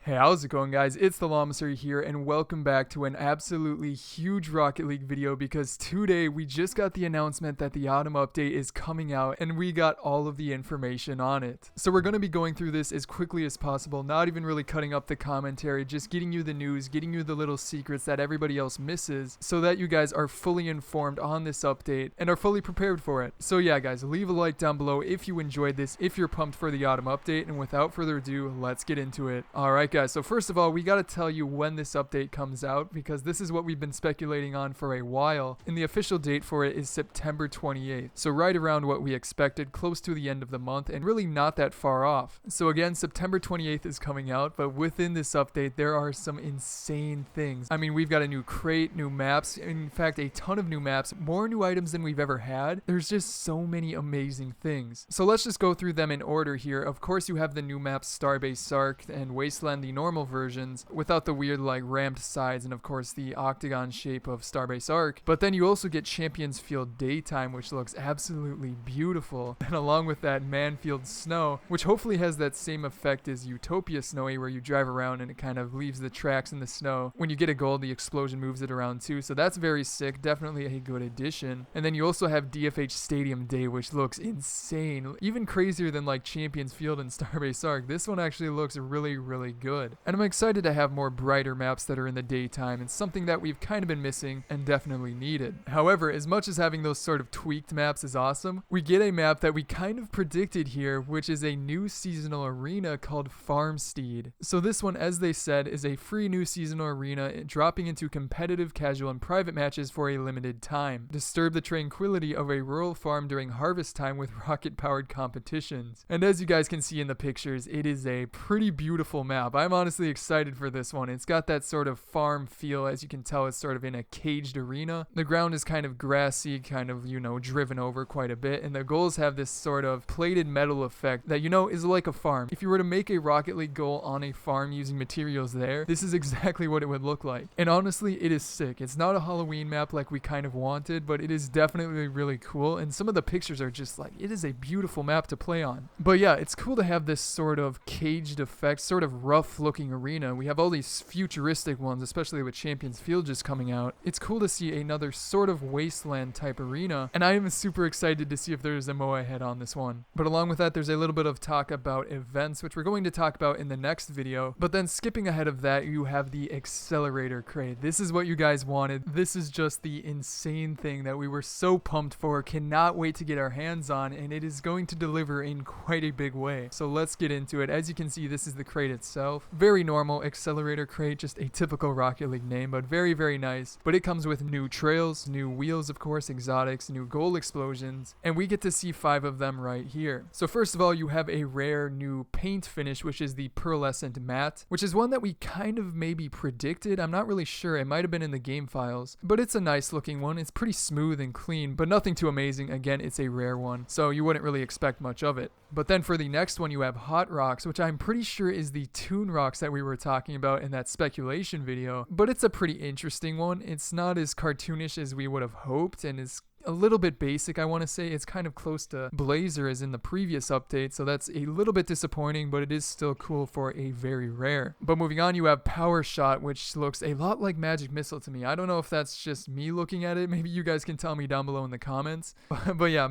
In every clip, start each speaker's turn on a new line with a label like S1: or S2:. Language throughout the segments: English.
S1: Hey, how's it going, guys? It's TheLlamaSir here, and welcome back to an absolutely huge Rocket League video because today we just got the announcement that the autumn update is coming out and we got all of the information on it. So we're going to be going through this as quickly as possible, not even really cutting up the commentary, just getting you the news, getting you the little secrets that everybody else misses so that you guys are fully informed on this update and are fully prepared for it. So yeah, guys, leave a like down below if you enjoyed this, if you're pumped for the autumn update, and without further ado, let's get into it. Alright, guys, so first of all, we got to tell you when this update comes out because this is what we've been speculating on for a while, and the official date for it is September 28th. So right around what we expected, close to the end of the month, and really not that far off. So again, September 28th is coming out, but within this update, there are some insane things. I mean, we've got a new crate, new maps, in fact, a ton of new maps, more new items than we've ever had. There's just so many amazing things. So let's just go through them in order here. Of course, you have the new maps Starbase Sark and Wasteland, the normal versions, without the weird like ramped sides and of course the octagon shape of Starbase Arc. But then you also get Champions Field Daytime, which looks absolutely beautiful. And along with that, Manfield Snow, which hopefully has that same effect as Utopia Snowy, where you drive around and it kind of leaves the tracks in the snow. When you get a gold, the explosion moves it around too. So that's very sick. Definitely a good addition. And then you also have DFH Stadium Day, which looks insane. Even crazier than like Champions Field and Starbase Arc. This one actually looks really, really good. And I'm excited to have more brighter maps that are in the daytime. It's something that we've kind of been missing and definitely needed. However, as much as having those sort of tweaked maps is awesome, we get a map that we kind of predicted here, which is a new seasonal arena called Farmstead. So this one, as they said, is a free new seasonal arena dropping into competitive, casual, and private matches for a limited time. Disturb the tranquility of a rural farm during harvest time with rocket-powered competitions. And as you guys can see in the pictures, it is a pretty beautiful map. I'm honestly excited for this one. It's got that sort of farm feel. As you can tell, it's sort of in a caged arena. The ground is kind of grassy, kind of, driven over quite a bit, and the goals have this sort of plated metal effect that, is like a farm. If you were to make a Rocket League goal on a farm using materials there, this is exactly what it would look like. And honestly, it is sick. It's not a Halloween map like we kind of wanted, but it is definitely really cool, and some of the pictures are just like, it is a beautiful map to play on. But yeah, it's cool to have this sort of caged effect, sort of rough looking arena. We have all these futuristic ones, especially with Champions Field just coming out. It's cool to see another sort of wasteland type arena, and I am super excited to see if there's a MOA head on this one. But along with that, there's a little bit of talk about events, which we're going to talk about in the next video. But then skipping ahead of that, you have the Accelerator Crate. This is what you guys wanted. This is just the insane thing that we were so pumped for, cannot wait to get our hands on, and it is going to deliver in quite a big way. So let's get into it. As you can see, this is the crate itself. Very normal Accelerator Crate, just a typical Rocket League name, but very, very nice. But it comes with new trails, new wheels, of course, exotics, new goal explosions, and we get to see 5 of them right here. So first of all, you have a rare new paint finish, which is the pearlescent matte, which is one that we kind of maybe predicted. I'm not really sure. It might have been in the game files, but it's a nice looking one. It's pretty smooth and clean, but nothing too amazing. Again, it's a rare one, so you wouldn't really expect much of it. But then for the next one, you have Hot Rocks, which I'm pretty sure is the Toon Rocks that we were talking about in that speculation video. But it's a pretty interesting one. It's not as cartoonish as we would have hoped, and is a little bit basic, I want to say. It's kind of close to Blazer as in the previous update, so that's a little bit disappointing, but it is still cool for a very rare. But moving on, you have Power Shot, which looks a lot like Magic Missile to me. I don't know if that's just me looking at it. Maybe you guys can tell me down below in the comments. But yeah,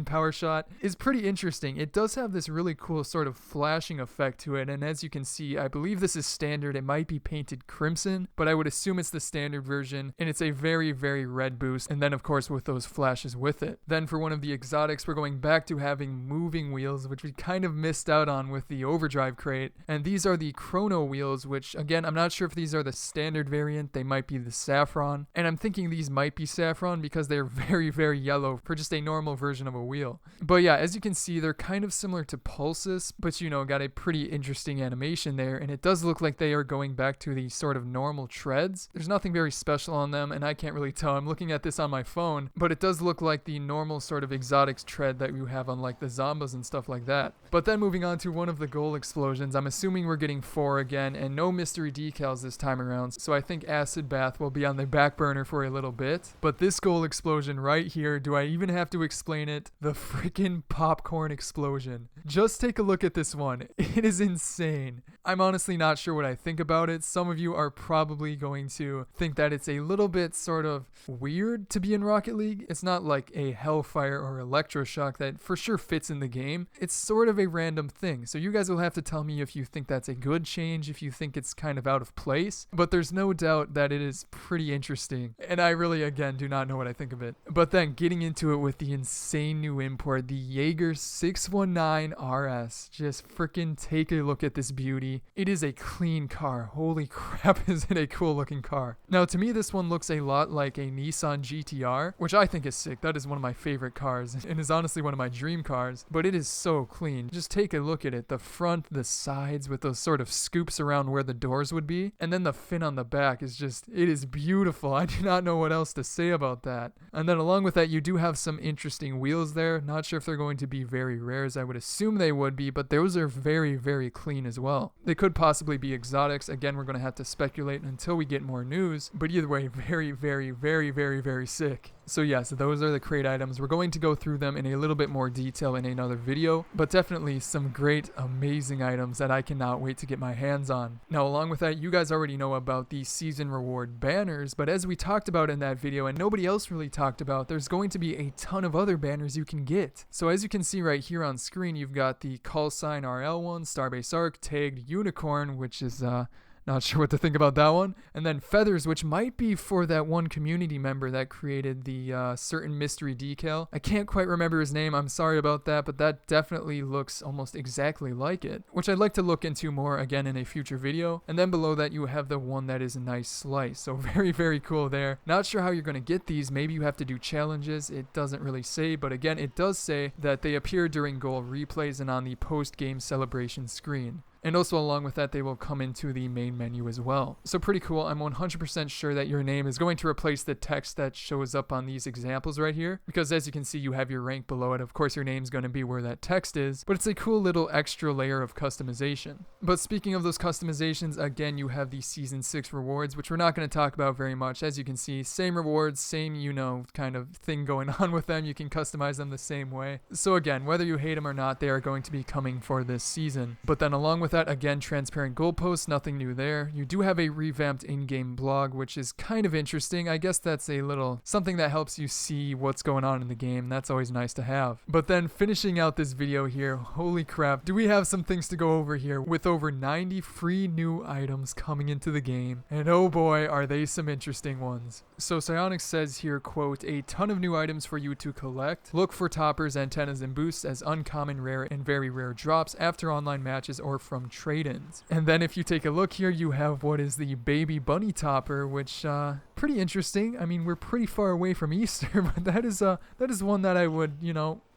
S1: Power Shot is pretty interesting. It does have this really cool sort of flashing effect to it, and as you can see, I believe this is standard. It might be painted crimson, but I would assume it's the standard version, and it's a very, very red boost, and then of course with those flashes with it. Then for one of the exotics, we're going back to having moving wheels, which we kind of missed out on with the Overdrive Crate, and these are the Chrono wheels, which again, I'm not sure if these are the standard variant. They might be the Saffron, and I'm thinking these might be Saffron because they're very, very yellow for just a normal version of a wheel. But yeah, as you can see, they're kind of similar to Pulsus, but got a pretty interesting animation there, and it does look like they are going back to the sort of normal treads. There's nothing very special on them, and I can't really tell. I'm looking at this on my phone, one, but it does look like the normal sort of exotics tread that you have on like the Zombas and stuff like that. But then moving on to one of the goal explosions, I'm assuming we're getting 4 again, and no mystery decals this time around, so I think Acid Bath will be on the back burner for a little bit. But this goal explosion right here, do I even have to explain it? The freaking popcorn explosion. Just take a look at this one. It is insane. I'm honestly not sure what I think about it. Some of you are probably going to think that it's a little bit sort of weird to be in Rocket League. It's not like a Hellfire or Electroshock that for sure fits in the game. It's sort of a random thing. So you guys will have to tell me if you think that's a good change, if you think it's kind of out of place. But there's no doubt that it is pretty interesting. And I really, again, do not know what I think of it. But then getting into it with the insane new import, the JAGER 619 RS. Just freaking take a look at this beauty. It is a clean car. Holy crap, is it a cool looking car. Now to me this one looks a lot like a Nissan GTR, which I think is sick. That is one of my favorite cars and is honestly one of my dream cars, but it is so clean. Just take a look at it. The front, the sides with those sort of scoops around where the doors would be, and then the fin on the back is just, it is beautiful. I do not know what else to say about that. And then along with that, you do have some interesting wheels there. Not sure if they're going to be very rares. I would assume they would be, but those are very, very clean as well. They could possibly be exotics. Again, we're going to have to speculate until we get more news, but either way, very, very, very, very, very sick. So yes, those are the crate items. We're going to go through them in a little bit more detail in another video, but definitely some great, amazing items that I cannot wait to get my hands on. Now, along with that, you guys already know about the season reward banners, but as we talked about in that video and nobody else really talked about, there's going to be a ton of other banners you can get. So as you can see right here on screen, you've got the call sign RL one, Starbase Arc, tagged Unicorn, which is not sure what to think about that one. And then Feathers, which might be for that one community member that created the certain mystery decal. I can't quite remember his name. I'm sorry about that, but that definitely looks almost exactly like it, which I'd like to look into more again in a future video. And then below that, you have the one that is a nice slice. So very, very cool there. Not sure how you're going to get these. Maybe you have to do challenges. It doesn't really say, but again, it does say that they appear during goal replays and on the post-game celebration screen. And also along with that, they will come into the main menu as well. So pretty cool. I'm 100% sure that your name is going to replace the text that shows up on these examples right here. Because as you can see, you have your rank below it. Of course, your name's going to be where that text is. But it's a cool little extra layer of customization. But speaking of those customizations, again, you have the Season 6 rewards, which we're not going to talk about very much. As you can see, same rewards, same, kind of thing going on with them. You can customize them the same way. So again, whether you hate them or not, they are going to be coming for this season. But then along with that, again, transparent goalposts, nothing new there. You do have a revamped in-game blog, which is kind of interesting. I guess that's a little something that helps you see what's going on in the game. That's always nice to have. But then finishing out this video here, holy crap, do we have some things to go over here with over 90 free new items coming into the game. And oh boy, are they some interesting ones. So Psyonix says here, quote, a ton of new items for you to collect. Look for toppers, antennas, and boosts as uncommon, rare, and very rare drops after online matches or from trade-ins. And then if you take a look here, you have what is the baby bunny topper, which pretty interesting. I mean, we're pretty far away from Easter, but that is one that I would,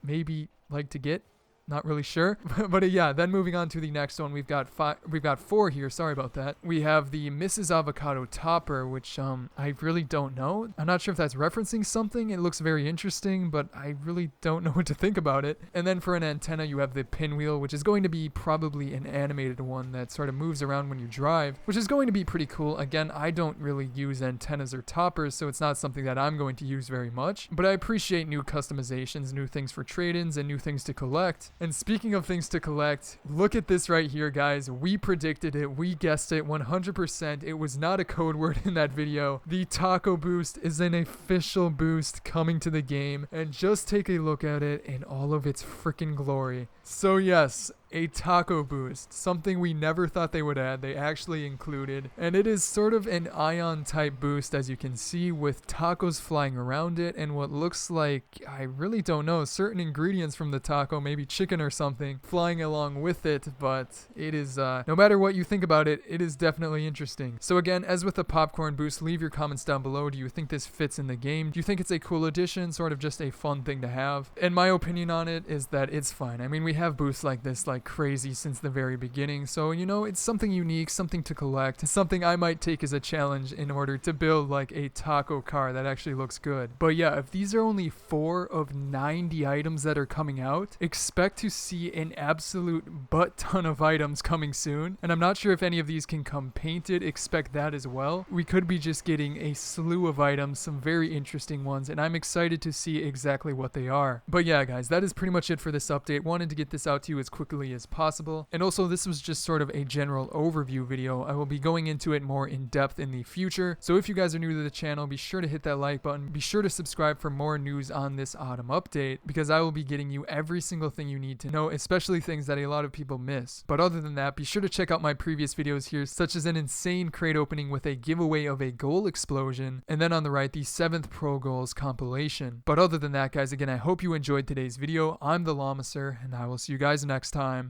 S1: maybe like to get. Not really sure, but yeah, then moving on to the next one, we've got 4 here, sorry about that. We have the Mrs. Avocado Topper, which I really don't know. I'm not sure if that's referencing something. It looks very interesting, but I really don't know what to think about it. And then for an antenna, you have the Pinwheel, which is going to be probably an animated one that sort of moves around when you drive, which is going to be pretty cool. Again, I don't really use antennas or toppers, so it's not something that I'm going to use very much, but I appreciate new customizations, new things for trade-ins, and new things to collect. And speaking of things to collect, look at this right here, guys. We predicted it. We guessed it 100%. It was not a code word in that video. The Taco Boost is an official boost coming to the game. And just take a look at it in all of its freaking glory. So yes, a taco boost, something we never thought they would add. They actually included, and it is sort of an ion type boost, as you can see, with tacos flying around it and what looks like, I really don't know, certain ingredients from the taco, maybe chicken or something, flying along with it. But it is, no matter what you think about it, it is definitely interesting. So again, as with the popcorn boost, leave your comments down below. Do you think this fits in the game? Do you think it's a cool addition, sort of just a fun thing to have? And my opinion on it is that it's fine. I mean, we have boosts like this like like crazy since the very beginning. So, you know, it's something unique, something to collect, something I might take as a challenge in order to build like a taco car that actually looks good. But yeah, if these are only 4 of 90 items that are coming out, expect to see an absolute butt ton of items coming soon. And I'm not sure if any of these can come painted. Expect that as well. We could be just getting a slew of items, some very interesting ones, and I'm excited to see exactly what they are. But yeah, guys, that is pretty much it for this update. Wanted to get this out to you as quickly as possible. And also, this was just sort of a general overview video. I will be going into it more in depth in the future. So if you guys are new to the channel, be sure to hit that like button. Be sure to subscribe for more news on this autumn update, because I will be getting you every single thing you need to know, especially things that a lot of people miss. But other than that, be sure to check out my previous videos here, such as an insane crate opening with a giveaway of a goal explosion, and then on the right, the 7th Pro Goals compilation. But other than that, guys, again, I hope you enjoyed today's video. I'm TheLlamaSir, and I will see you guys next time.